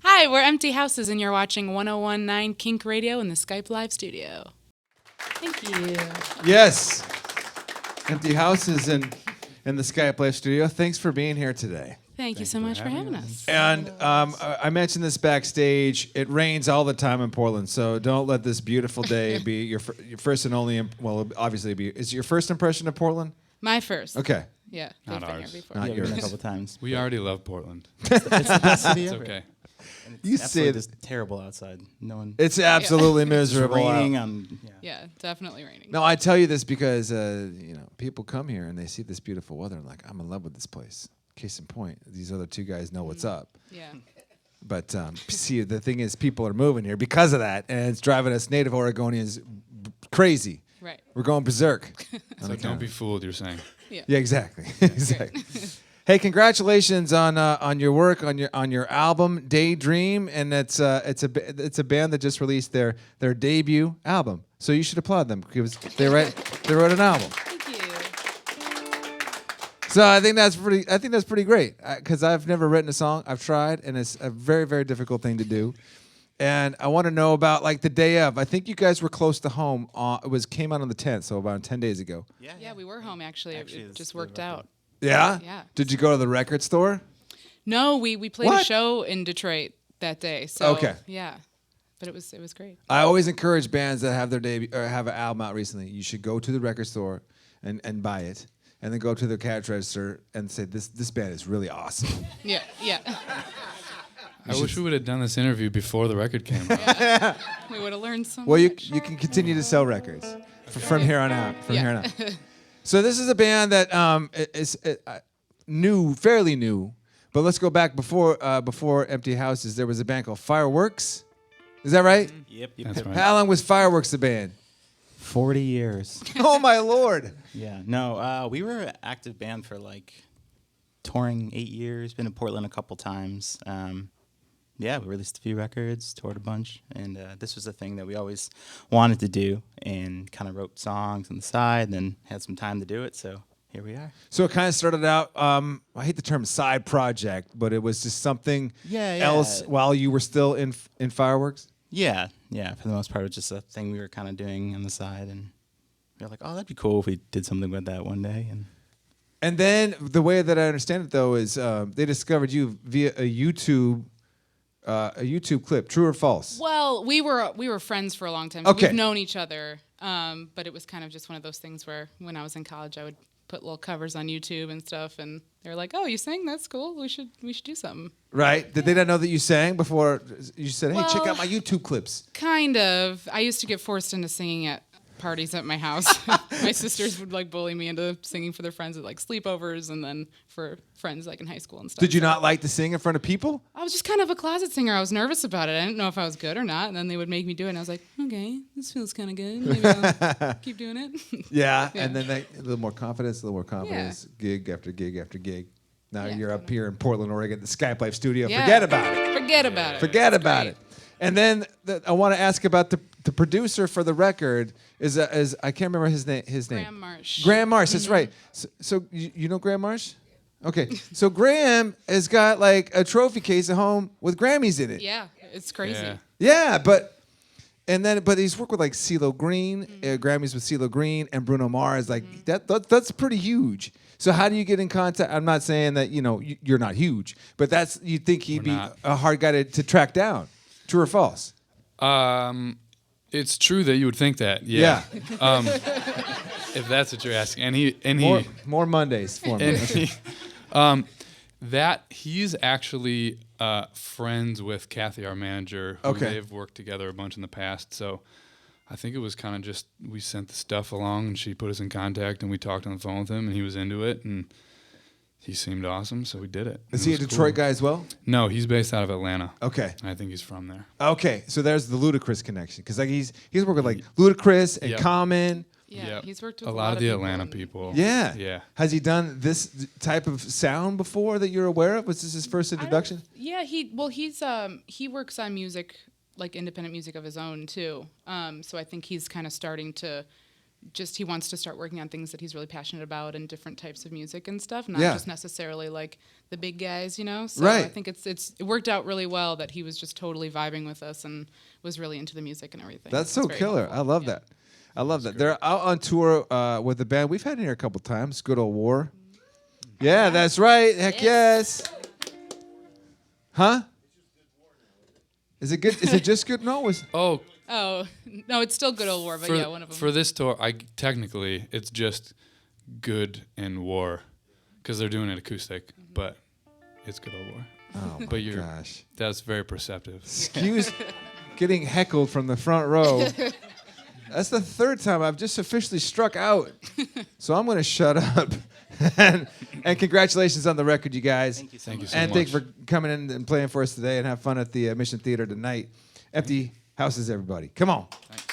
Hi, we're Empty Houses, and you're watching 1019 KINK Radio in the Skype Live studio. Thank you. Yes. Empty Houses in the Skype Live studio. Thanks for being here today. Thank you so much for having us. And I mentioned this backstage. It rains all the time in Portland, so don't let this beautiful day be your first and only. Well, obviously, is your first impression of Portland? My first. Okay. Yeah. Not they've been ours. here before. Not Yeah, yours. we've been a couple times. We already love Portland. It's the best city It's ever. okay. And it's You say absolutely it- just terrible outside. No one. It's absolutely It's miserable. raining. out. Yeah, definitely raining. No, I tell you this because people come here and they see this beautiful weather and like, I'm in love with this place. Case in point, these other two guys know what's up. Yeah. But see, the thing is, people are moving here because of that, and it's driving us native Oregonians crazy. Right. We're going berserk. So don't be fooled, you're saying. Yeah. Yeah, exactly. Exactly. Hey, congratulations on your work on your album Daydream, and it's a band that just released their debut album. So you should applaud them because they wrote an album. Thank you. So I think that's pretty great because I've never written a song. I've tried, and it's a very, very difficult thing to do. And I want to know about like the day of. I think you guys were close to home. Came out on the 10th, so about 10 days ago. Yeah, we were home actually. Actually, It it's just the worked record. out. Yeah. Yeah. Did you go to the record store? No, we played a What? show in Detroit that day. So Okay. Yeah. But it was great. I always encourage bands that have their debut or have an album out recently. You should go to the record store and buy it, and then go to the cash register and say this band is really awesome. Yeah. Yeah. I wish we would have done this interview before the record came out. We would have learned so Well, you much. can continue to sell records from here on out. From Yeah. here on out. So this is a band that is new, fairly new. But let's go back before Empty Houses. There was a band called Fireworks. Is that right? Yep. That's right. How long was Fireworks the band? 40 years. Oh my lord! Yeah. No, we were an active band for like touring 8 years. Been to Portland a couple times. Yeah, we released a few records, toured a bunch, and this was a thing that we always wanted to do, and kind of wrote songs on the side, and then had some time to do it. So here we are. So it kind of started out. I hate the term side project, but it was just something else while you were still in Fireworks. Yeah. For the most part, it was just a thing we were kind of doing on the side, and we were like, oh, that'd be cool if we did something with that one day. And then the way that I understand it, though, is they discovered you via a YouTube clip. True or false? Well, we were friends for a long time. Okay. We've known each other, but it was kind of just one of those things where when I was in college, I would put little covers on YouTube and stuff, and they were like, "Oh, you sing? That's cool. We should do something." Right? Did they not know that you sang before you said, "Hey, check Well- out my YouTube clips"? Kind of. I used to get forced into singing at parties at my house. My sisters would like bully me into singing for their friends at like sleepovers, and then for friends like in high school and stuff. Did you So not like to sing in front of people? I was just kind of a closet singer. I was nervous about it. I didn't know if I was good or not, and then they would make me do it, and I was like, "Okay, this feels kind of good. Maybe I'll keep doing it." Yeah. Yeah. And then a little more confidence, gig after gig after gig. Now Yeah, you're up kinda. here in Portland, Oregon, the Skype Life studio. Yeah. Forget about it. Forget about it. Forget It's about great. it. And then I want to ask about the producer for the record is I can't remember his name. Graham Marsh. Graham Marsh. That's right. So you know Graham Marsh? Okay. So Graham has got like a trophy case at home with Grammys in it. Yeah, it's crazy. Yeah. Yeah, but he's worked with like CeeLo Green, Grammys with CeeLo Green and Bruno Mars. Like that's pretty huge. So how do you get in contact? I'm not saying that you're not huge, but you think he'd We're be not. a hard guy to track down. True or false? It's true that you would think that. Yeah. If that's what you're asking, and he More Mondays for me. and he, he's actually friends with Kathy, our manager. Who Okay. They've worked together a bunch in the past, so I think it was kind of just we sent the stuff along, and she put us in contact, and we talked on the phone with him, and he was into it, and he seemed awesome, so we did it. Is It he a was Detroit cool. guy as well? No, he's based out of Atlanta. Okay. I think he's from there. Okay. So there's the Ludacris connection because like he's worked with like Ludacris and Yep. Common. Yeah, Yep. he's worked with a lot of the people Atlanta and- people. Yeah. Yeah. Has he done this type of sound before that you're aware of? Was this his first introduction? Yeah, he works on music, like independent music of his own too. So I think he's kind of starting to just he wants to start working on things that he's really passionate about and different types of music and stuff, not Yeah. just necessarily like the big guys, you know. So Right. I think it worked out really well that he was just totally vibing with us and was really into the music and everything. That's It's so very killer. helpful. I love Yeah. that. I love that. They're out on tour with the band. We've had it here a couple times. Good old War. Yeah, that's right. Heck yes. Huh? Is it good? Is it just good? No. Oh, Oh no, it's still Good Old War, but for, yeah, one of them. for this tour, technically it's just Good and War, because they're doing it acoustic, but it's Good Old War. Oh But my you're gosh. that's very perceptive. Excuse getting heckled from the front row. That's the third time I've just officially struck out. So I'm going to shut up. and congratulations on the record, you guys. Thank you so Thank you much. so And much. thanks for coming in and playing for us today, and have fun at the Mission Theater tonight. Empty houses, everybody. Come on. Thanks.